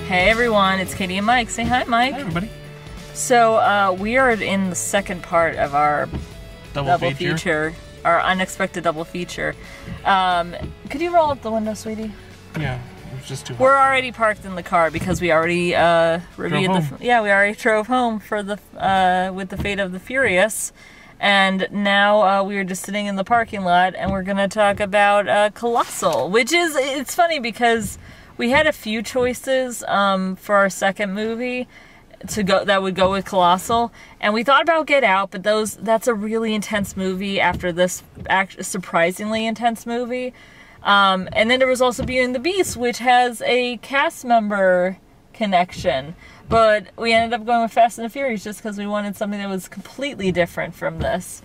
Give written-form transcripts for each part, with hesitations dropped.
Hey everyone, it's Katie and Mike. Say hi, Mike. Hi everybody. So we are in the second part of our double feature, our unexpected double feature. Could you roll up the window, sweetie? Yeah, it was just too hot. We're already parked in the car because we already reviewed we already drove home for the with the Fate of the Furious, and now we are just sitting in the parking lot, and we're gonna talk about Colossal, which is it's funny because we had a few choices for our second movie that would go with Colossal, and we thought about Get Out, but that's a really intense movie after this surprisingly intense movie. And then there was also Beauty and the Beast, which has a cast member connection, but we ended up going with Fast and the Furious just because we wanted something that was completely different from this.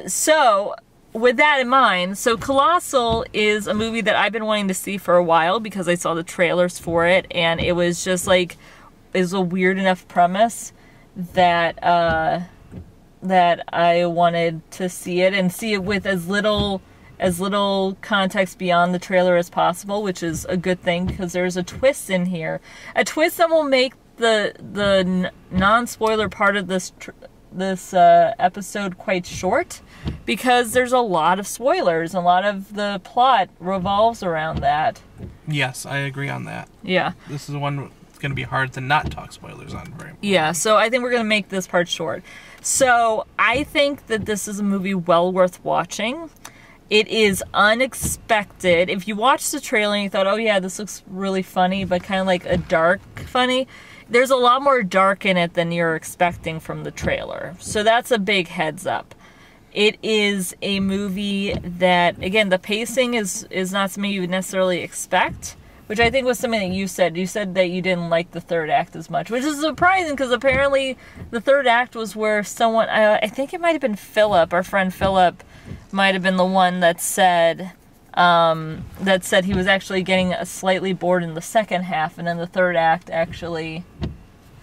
So with that in mind, so Colossal is a movie that I've been wanting to see for a while because I saw the trailers for it, and it was just like, it was a weird enough premise that that I wanted to see it, and see it with as little context beyond the trailer as possible, which is a good thing because there's a twist in here. A twist that will make the non-spoiler part of this episode quite short, because there's a lot of spoilers. A lot of the plot revolves around that. Yes, I agree on that. Yeah. This is one that's going to be hard to not talk spoilers on very much. Yeah, so I think we're going to make this part short. So I think that this is a movie well worth watching. It is unexpected. If you watched the trailer and you thought, oh yeah, this looks really funny, but kind of like a dark funny, there's a lot more dark in it than you're expecting from the trailer. So that's a big heads up. It is a movie that, again, the pacing is not something you would necessarily expect, which I think was something that you said. You said that you didn't like the third act as much, which is surprising because apparently the third act was where someone, I think it might have been Philip, our friend Philip, might have been the one that said he was actually getting slightly bored in the second half, and then the third act actually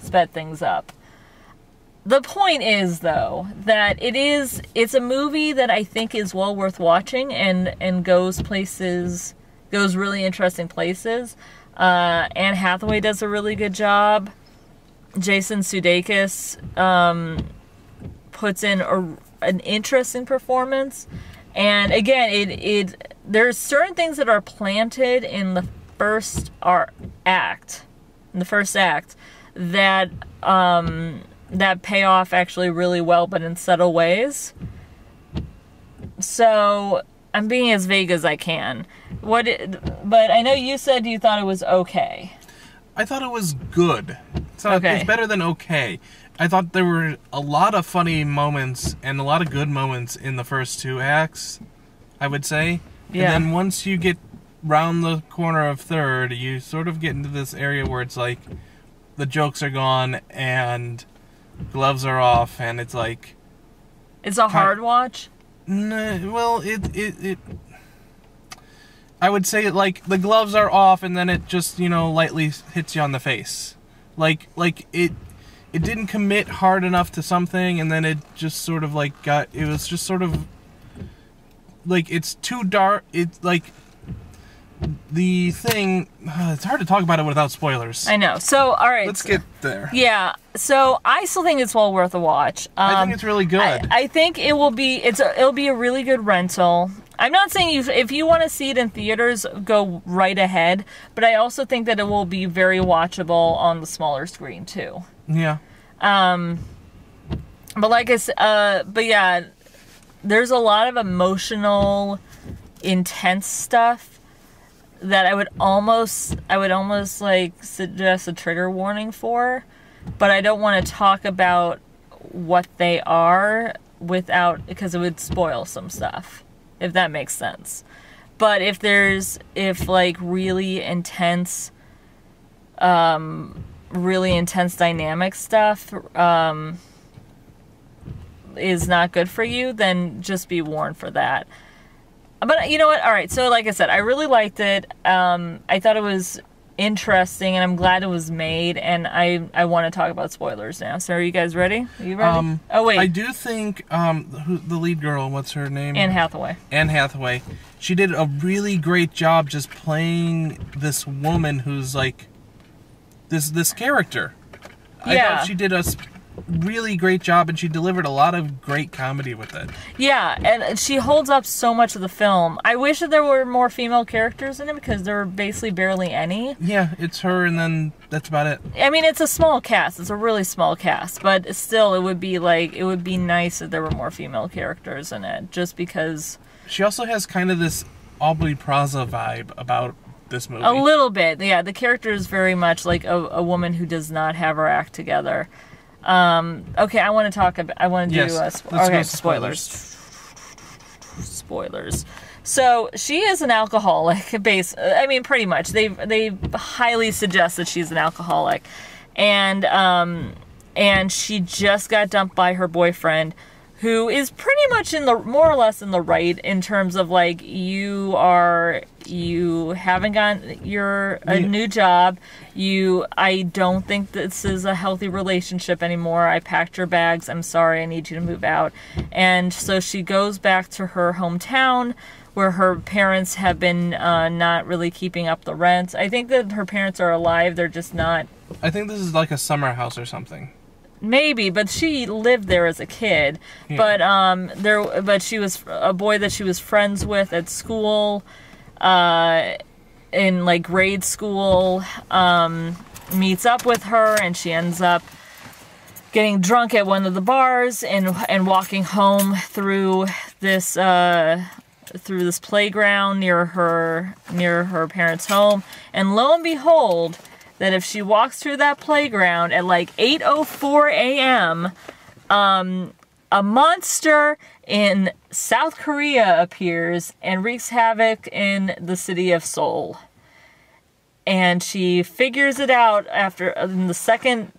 sped things up. The point is, though, that it's a movie that I think is well worth watching and goes really interesting places. Anne Hathaway does a really good job. Jason Sudeikis puts in an interesting performance. And again, there's certain things that are planted in the first act, that that pay off actually really well, but in subtle ways. So I'm being as vague as I can. But I know you said you thought it was okay. I thought it was good. Okay. It's better than okay. I thought there were a lot of funny moments and a lot of good moments in the first two acts, I would say. Yeah. And then once you get round the corner of third, you sort of get into this area where it's like the jokes are gone and gloves are off, and it's like... It's a hard watch? Well, I would say, like, the gloves are off, and then it just, lightly hits you on the face. Like it didn't commit hard enough to something, and then it just sort of, like, it was just sort of, like, it's too dark. It's, like, the thing, it's hard to talk about it without spoilers. I know. So, all right. Let's get there. Yeah. So, I still think it's well worth a watch. I think it's really good. I think it'll be a really good rental. I'm not saying if you want to see it in theaters, go right ahead, but I also think that it will be very watchable on the smaller screen too. Yeah. But like I said, but yeah, there's a lot of emotional, intense stuff that I would almost like suggest a trigger warning for, but I don't want to talk about what they are because it would spoil some stuff, if that makes sense. But if like really intense dynamic stuff is not good for you, then just be warned for that. But you know what? All right. So like I said, I really liked it. I thought it was interesting, and I'm glad it was made. And I want to talk about spoilers now. So are you guys ready? Are you ready? Oh wait. I do think the lead girl, what's her name? Anne Hathaway. Anne Hathaway. She did a really great job just playing this woman who's like this character. Yeah. I thought she did a really great job, and she delivered a lot of great comedy with it. Yeah, and she holds up so much of the film. I wish that there were more female characters in it because there were basically barely any. Yeah, it's her, and then that's about it. I mean, it's a small cast. It's a really small cast, but still, it would be nice if there were more female characters in it, just because. She also has kind of this Aubrey Plaza vibe about this movie. A little bit, yeah. The character is very much like a woman who does not have her act together. Okay, I want to talk about. I want to do. Spoilers. Spoilers. So she is an alcoholic. I mean, pretty much. They highly suggest that she's an alcoholic, and she just got dumped by her boyfriend, who is pretty much more or less in the right in terms of like you haven't gotten a new job. I don't think this is a healthy relationship anymore. I packed your bags. I'm sorry. I need you to move out. And so she goes back to her hometown where her parents have been not really keeping up the rent. I think that her parents are alive. They're just not. I think this is like a summer house or something. Maybe, but she lived there as a kid. Yeah. But she was a boy that she was friends with at school, in like grade school, meets up with her, and she ends up getting drunk at one of the bars and walking home through this playground near her parents' home, and lo and behold, that if she walks through that playground at like 8:04 a.m., a monster in South Korea appears and wreaks havoc in the city of Seoul. And she figures it out in the second,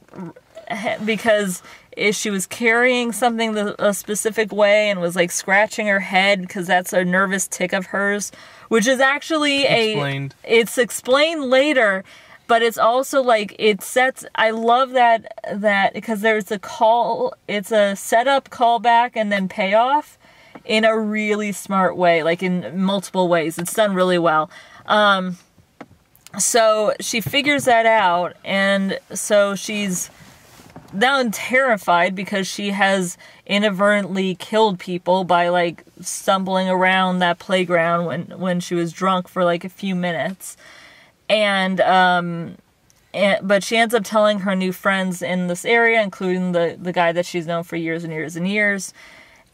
because she was carrying something a specific way and was like scratching her head because that's a nervous tic of hers, which is actually it's explained later. But it's also like I love that because there's it's a setup, callback, and then payoff in a really smart way, like in multiple ways. It's done really well. So she figures that out, and so she's now terrified because she has inadvertently killed people by like stumbling around that playground when she was drunk for like a few minutes. But she ends up telling her new friends in this area, including the guy that she's known for years and years and years.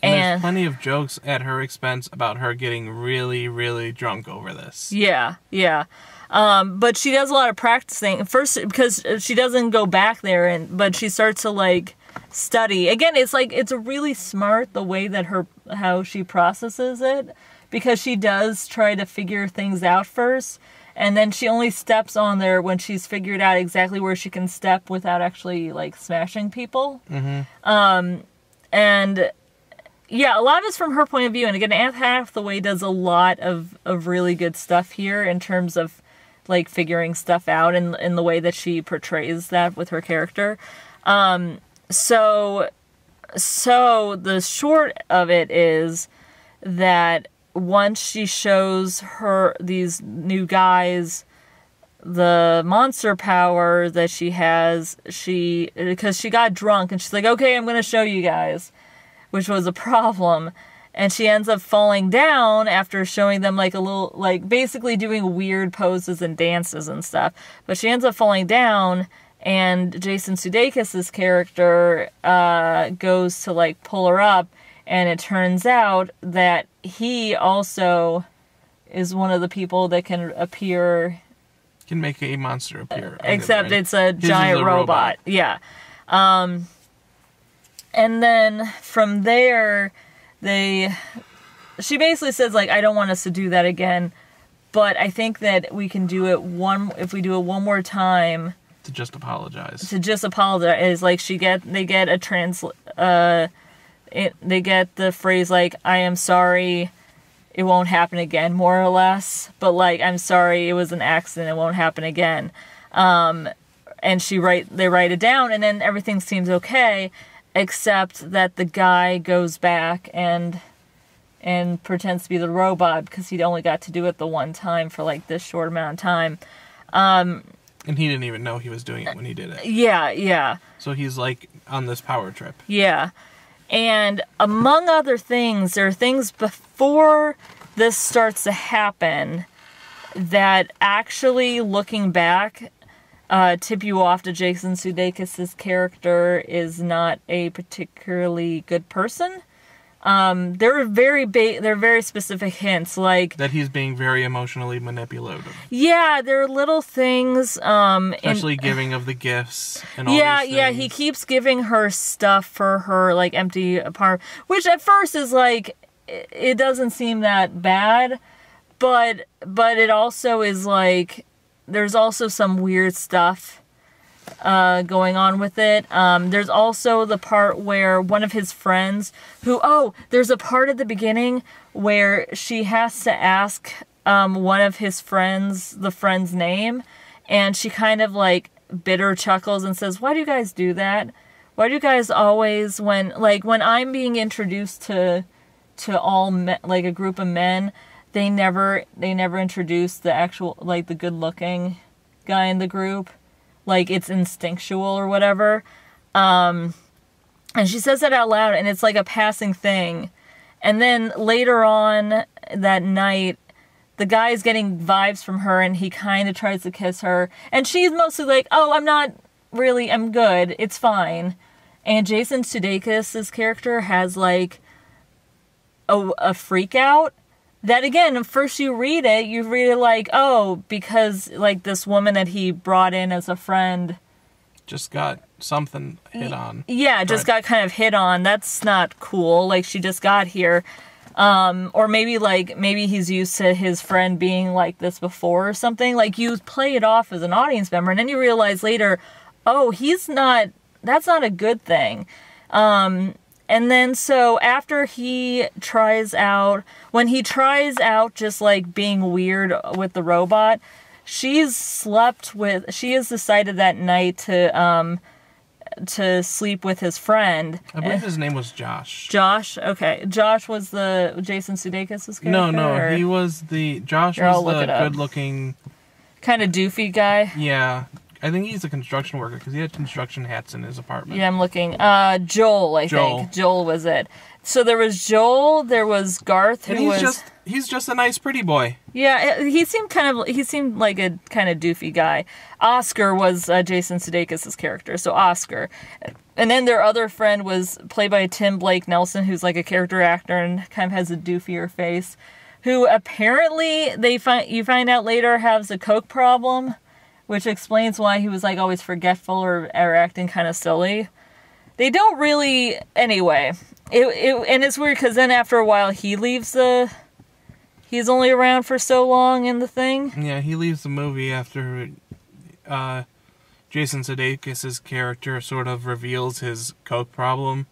And there's plenty of jokes at her expense about her getting really, really drunk over this. Yeah, yeah. But she does a lot of practicing. First, because she doesn't go back there, but she starts to like study. Again, it's a really smart the way that how she processes it, because she does try to figure things out first. And then she only steps on there when she's figured out exactly where she can step without actually, like, smashing people. Mm-hmm. And, yeah, a lot of it's from her point of view. And again, Anne Hathaway does a lot of really good stuff here in terms of, like, figuring stuff out in the way that she portrays that with her character. So the short of it is that once she shows these new guys the monster power that she has, because she got drunk and she's like, okay, I'm going to show you guys, which was a problem. And she ends up falling down after showing them like a little, like basically doing weird poses and dances and stuff. But she ends up falling down, and Jason Sudeikis' character goes to like pull her up. And it turns out that he also is one of the people that can make a monster appear. Except it's a giant robot. Yeah. And then from there, she basically says, like, I don't want us to do that again, but I think that we can do it if we do it one more time. To just apologize. Like they get the phrase, like, I am sorry, it won't happen again, more or less. But, like, I'm sorry, it was an accident, it won't happen again. And they write it down, and then everything seems okay, except that the guy goes back and pretends to be the robot because he'd only got to do it the one time for, like, this short amount of time. And he didn't even know he was doing it when he did it. Yeah, yeah. So he's like on this power trip. Yeah. And among other things, there are things before this starts to happen that actually, looking back, tip you off to Jason Sudeikis' character is not a particularly good person. There are very specific hints, like that he's being very emotionally manipulative. Yeah, there are little things, especially giving of the gifts and all these things. Yeah, he keeps giving her stuff for her like empty apartment, which at first is like it doesn't seem that bad, but it also is like there's also some weird stuff going on with it. There's also the part where one of his friends there's a part at the beginning where she has to ask one of his friends the friend's name, and she kind of like bitter chuckles and says, "Why do you guys do that? Why do you guys always when I'm being introduced to all men, like a group of men, they never introduce the actual like the good-looking guy in the group. Like, it's instinctual or whatever." And she says that out loud, and it's like a passing thing. And then later on that night, the guy's getting vibes from her, and he kind of tries to kiss her. And she's mostly like, "Oh, I'm good. It's fine." And Jason Sudeikis' character has, like, a freak out. That, again, first you read it like, oh, because, like, this woman that he brought in as a friend just got something hit on. Yeah, just got kind of hit on. That's not cool. Like, she just got here. Or maybe he's used to his friend being like this before or something. Like, you play it off as an audience member, and then you realize later, oh, that's not a good thing. And then, so, after when he tries out just, like, being weird with the robot, she has decided that night to sleep with his friend. I believe his name was Josh. Josh? Okay. Josh was the Jason Sudeikis' character? No, he was Josh was the good-looking... kind of doofy guy? Yeah. I think he's a construction worker because he had construction hats in his apartment. Yeah, I'm looking. Joel, I think. Joel was it. So there was Joel, there was Garth, he's just a nice pretty boy. Yeah, he seemed like a kind of doofy guy. Oscar was Jason Sudeikis' character, so Oscar. And then their other friend was played by Tim Blake Nelson, who's like a character actor and kind of has a doofier face, who apparently you find out later has a coke problem, which explains why he was like always forgetful or acting kind of silly. They don't really... Anyway, and it's weird because then after a while he leaves he's only around for so long in the thing. Yeah, he leaves the movie after Jason Sudeikis' character sort of reveals his coke problem.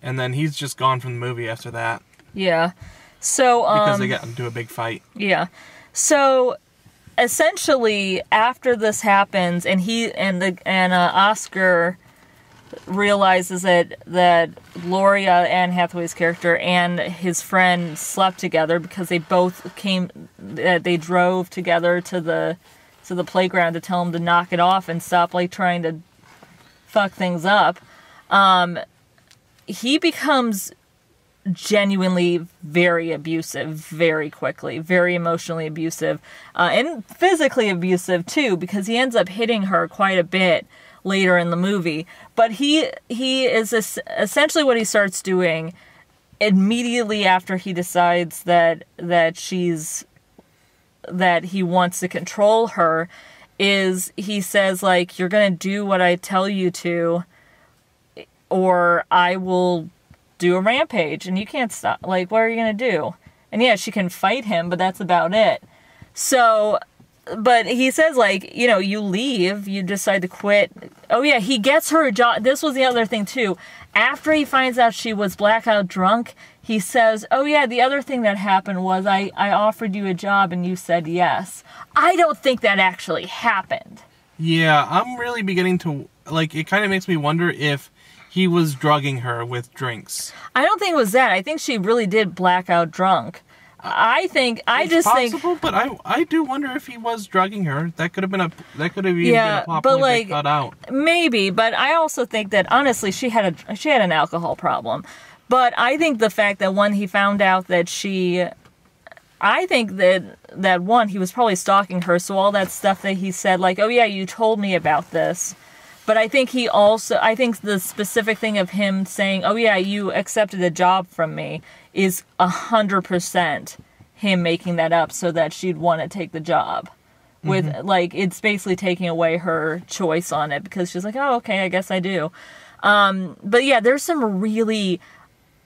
And then he's just gone from the movie after that. Yeah. So, because they got into a big fight. Yeah. So... essentially, after this happens, and Oscar realizes that Gloria, Anne Hathaway's character, and his friend slept together because they both they drove together to the playground to tell him to knock it off and stop like trying to fuck things up. He becomes genuinely very abusive very quickly, very emotionally abusive, and physically abusive too, because he ends up hitting her quite a bit later in the movie. But he is essentially what he starts doing immediately after he decides that he wants to control her is he says, like, "You're gonna do what I tell you to, or I will do a rampage, and you can't stop. Like, what are you gonna do?" And yeah, she can fight him, but that's about it. So, but he says, like, you leave, you decide to quit. Oh yeah, he gets her a job. This was the other thing too. After he finds out she was blackout drunk, he says, "Oh yeah, the other thing that happened was I offered you a job and you said yes." I don't think that actually happened. Yeah, I'm really beginning to, like, it kind of makes me wonder if he was drugging her with drinks. I don't think it was that. I think she really did black out drunk. I it's think, but I do wonder if he was drugging her. That could have even been a plot but point like they cut out. maybe. But I also think that honestly, she had an alcohol problem. But I think the fact that when he found out that I think that one, he was probably stalking her. So all that stuff that he said, like, oh yeah, you told me about this. But I think I think the specific thing of him saying, oh yeah, you accepted a job from me is 100% him making that up so that she'd want to take the job. With, like, it's basically taking away her choice on it because she's like, oh, okay, I guess I do. But yeah, there's some really,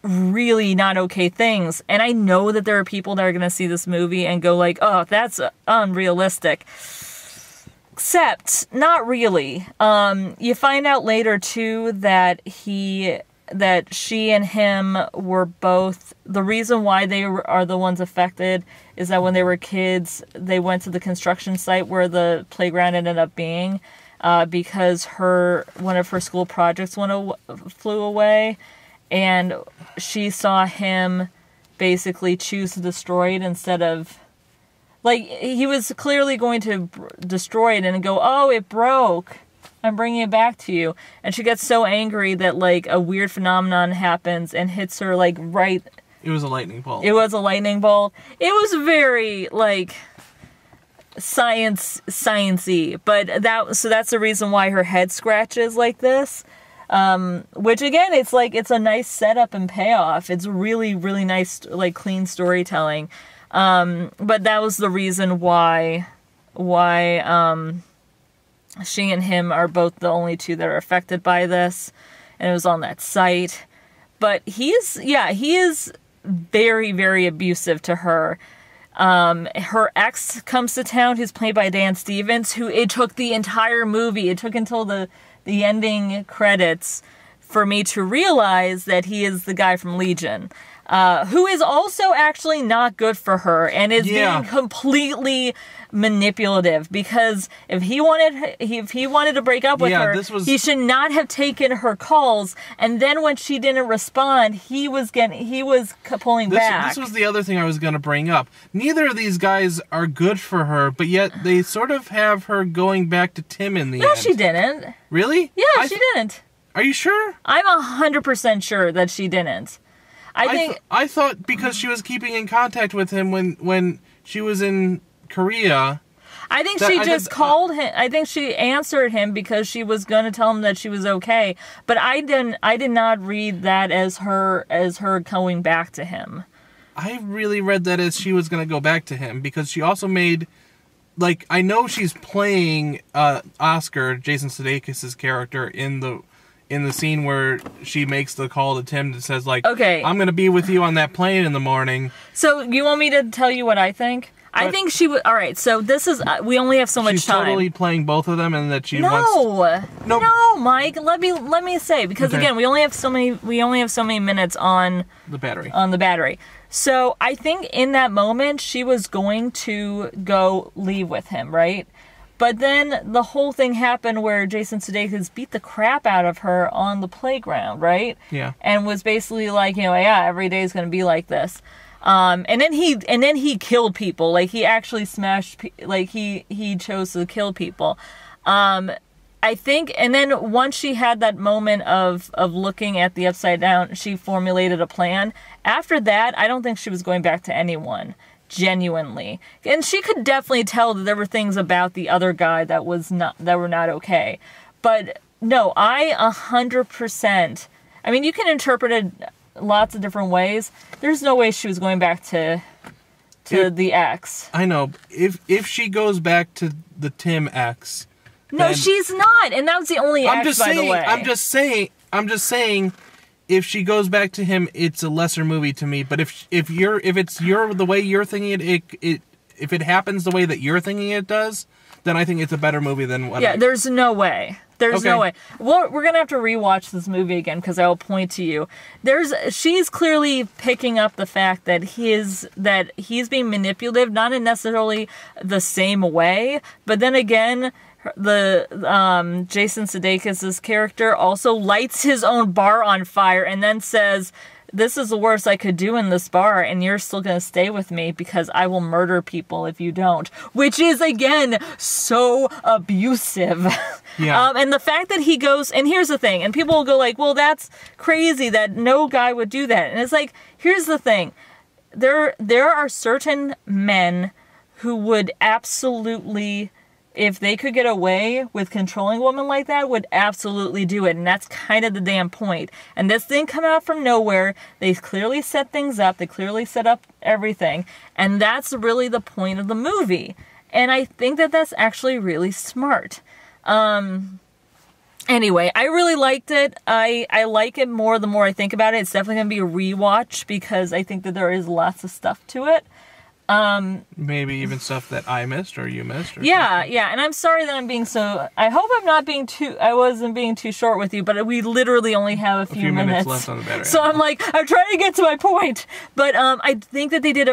really not okay things. And I know that there are people that are going to see this movie and go like, oh, that's unrealistic. Except, not really. You find out later, too, that she and him were both... The reason why they are the ones affected is that when they were kids, they went to the construction site where the playground ended up being because one of her school projects flew away, and she saw him basically choose to destroy it instead of... Like, he was clearly going to destroy it and go, oh, it broke. I'm bringing it back to you. And she gets so angry that, like, a weird phenomenon happens and hits her, like, right... It was a lightning bolt. It was a lightning bolt. It was very, like, science-y. But that's the reason why her head scratches like this. Which, again, it's a nice setup and payoff. It's really, really nice, like, clean storytelling. But that was the reason why she and him are both the only two that are affected by this, and it was on that site. But he is very, very abusive to her. Her ex comes to town, who's played by Dan Stevens, who it took the entire movie, it took until the ending credits for me to realize that he is the guy from Legion. Who is also actually not good for her and is being completely manipulative, because if he wanted to break up with her, he should not have taken her calls, and then when she didn't respond, he was pulling back. This was the other thing I was going to bring up. Neither of these guys are good for her, but yet they sort of have her going back to Tim in the end. No, she didn't. Really? Yeah, she didn't. Are you sure? I'm 100% sure that she didn't. I thought because she was keeping in contact with him when she was in Korea. I think she just called him. I think she answered him because she was going to tell him that she was okay. But I did not read that as her going back to him. I really read that as she was going to go back to him, because she also made, like, I know she's playing Oscar, Jason Sudeikis' character, in the scene where she makes the call to Tim that says, like, okay, I'm going to be with you on that plane in the morning. So you want me to tell you what I think? I think she would... All right, so this is... we only have so much time. She's totally playing both of them, and that she wants... No, Mike. Let me say, because again, we only have so many minutes on the battery. So I think in that moment, she was going to go leave with him, right? But then the whole thing happened where Jason Sudeikis beat the crap out of her on the playground, right? Yeah. And was basically like, every day is going to be like this. And then he killed people. Like, he actually he chose to kill people. I think, and then once she had that moment of looking at the Upside Down, she formulated a plan. After that, I don't think she was going back to anyone. Genuinely. And she could definitely tell that there were things about the other guy that were not okay. But no, I 100%, I mean, you can interpret it lots of different ways. There's no way she was going back to the ex. I know. If she goes back to the Tim ex. No, she's not. And that was the only ex, by the way. I'm just saying if she goes back to him, it's a lesser movie to me. But if it's the way you're thinking it, if it happens the way that you're thinking it does, then I think it's a better movie than what. Yeah, there's no way. There's no way. Well, we're gonna have to rewatch this movie again because I will point to you. She's clearly picking up the fact that he's being manipulative, not in necessarily the same way, but then again, the Jason Sudeikis' character also lights his own bar on fire and then says this is the worst I could do in this bar, and you're still going to stay with me because I will murder people if you don't. Which is, again, so abusive. Yeah. And the fact that he goes, and here's the thing, and people will go like, well, that's crazy that no guy would do that. And it's like, here's the thing. There are certain men who would absolutely, if they could get away with controlling a woman like that, would absolutely do it. And that's kind of the damn point. And this didn't come out from nowhere. They clearly set things up. They clearly set up everything. And that's really the point of the movie. And I think that that's actually really smart. Anyway, I really liked it. I like it more the more I think about it. It's definitely going to be a rewatch because I think that there is lots of stuff to it. Maybe even stuff that I missed or you missed. Or yeah, something. yeah. And I'm sorry that I'm being so... I hope I'm not being too... I wasn't being too short with you, but we literally only have a few minutes left on the battery. So I'm like, I'm trying to get to my point. But I think that they did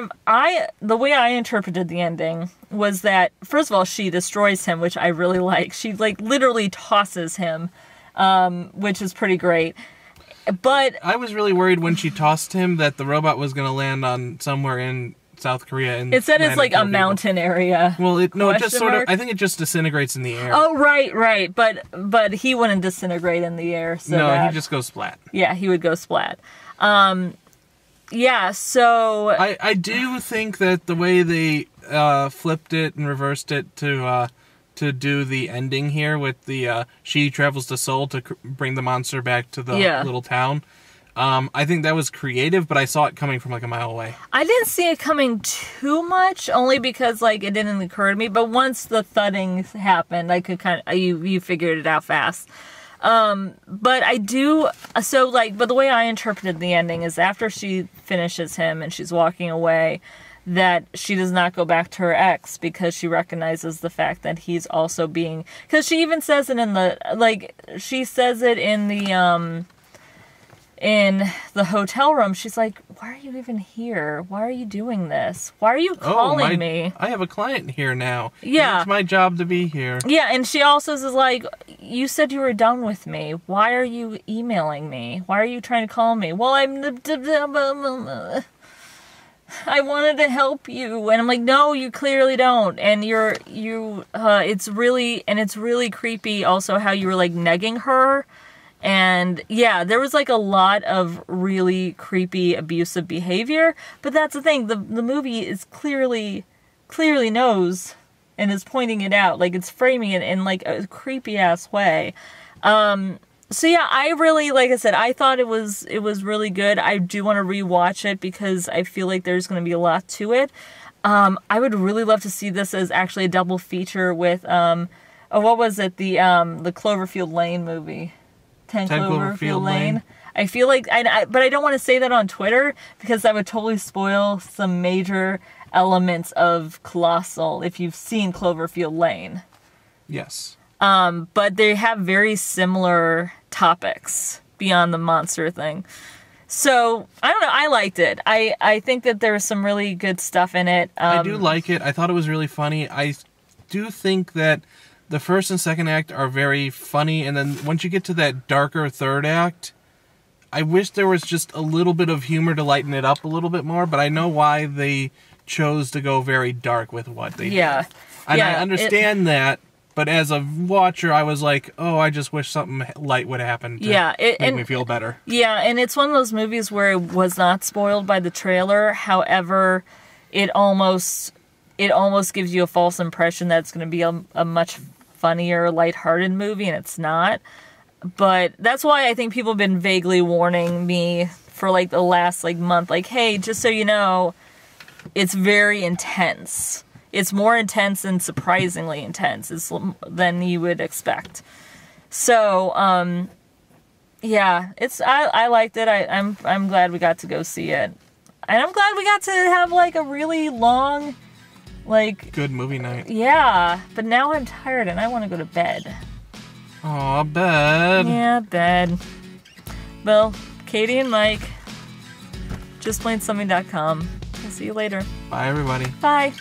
the way I interpreted the ending was that, first of all, she destroys him, which I really like. She, like, literally tosses him, which is pretty great. But... I was really worried when she tossed him that the robot was going to land on somewhere in South Korea. And it said it's like a mountain area. Well, it just sort of, I think it just disintegrates in the air. Oh, right. But he wouldn't disintegrate in the air. So no, he just goes splat. Yeah, he would go splat. Yeah, so... I do think that the way they flipped it and reversed it to do the ending here with the she travels to Seoul to bring the monster back to the little town. I think that was creative, but I saw it coming from like a mile away. I didn't see it coming too much, only because like it didn't occur to me. But once the thudding happened, I could kind of you figured it out fast. But I do so like. But the way I interpreted the ending is after she finishes him and she's walking away, that she does not go back to her ex because she recognizes the fact that he's also being. Because she even says it in the she says it in the hotel room. She's like, why are you even here? Why are you doing this? Why are you calling me? I have a client here now. Yeah. It's my job to be here. Yeah, and she also says, like, you said you were done with me. Why are you emailing me? Why are you trying to call me? Well, I wanted to help you. And I'm like, no, you clearly don't. And it's really creepy also how you were, like, negging her. And yeah, there was like a lot of really creepy, abusive behavior. But that's the thing, the movie is clearly knows and is pointing it out. Like it's framing it in like a creepy ass way. So yeah, I really, like I said, I thought it was really good. I do want to rewatch it because I feel like there's going to be a lot to it. I would really love to see this as actually a double feature with what was it? The Cloverfield Lane movie. 10 Cloverfield Lane. I feel like, but I don't want to say that on Twitter because that would totally spoil some major elements of Colossal if you've seen Cloverfield Lane. Yes. But they have very similar topics beyond the monster thing. So, I don't know, I liked it. I think that there was some really good stuff in it. I do like it. I thought it was really funny. I do think that the first and second act are very funny, and then once you get to that darker third act, I wish there was just a little bit of humor to lighten it up a little bit more, but I know why they chose to go very dark with what they did. And I understand that, but as a watcher, I was like, oh, I just wish something light would happen to make me feel better. Yeah, and it's one of those movies where it was not spoiled by the trailer. However, it almost gives you a false impression that it's going to be a much funnier, lighthearted movie, and it's not. But that's why I think people have been vaguely warning me for like the last like month, like, hey, just so you know, it's very intense. It's more intense and surprisingly intense than you would expect. So, yeah, I liked it. I'm glad we got to go see it, and I'm glad we got to have like a really long. Like good movie night. Yeah, but now I'm tired and I want to go to bed. Aw, bed. Yeah, bed. Well, Katie and Mike, justplainsomething.com. We'll see you later. Bye, everybody. Bye.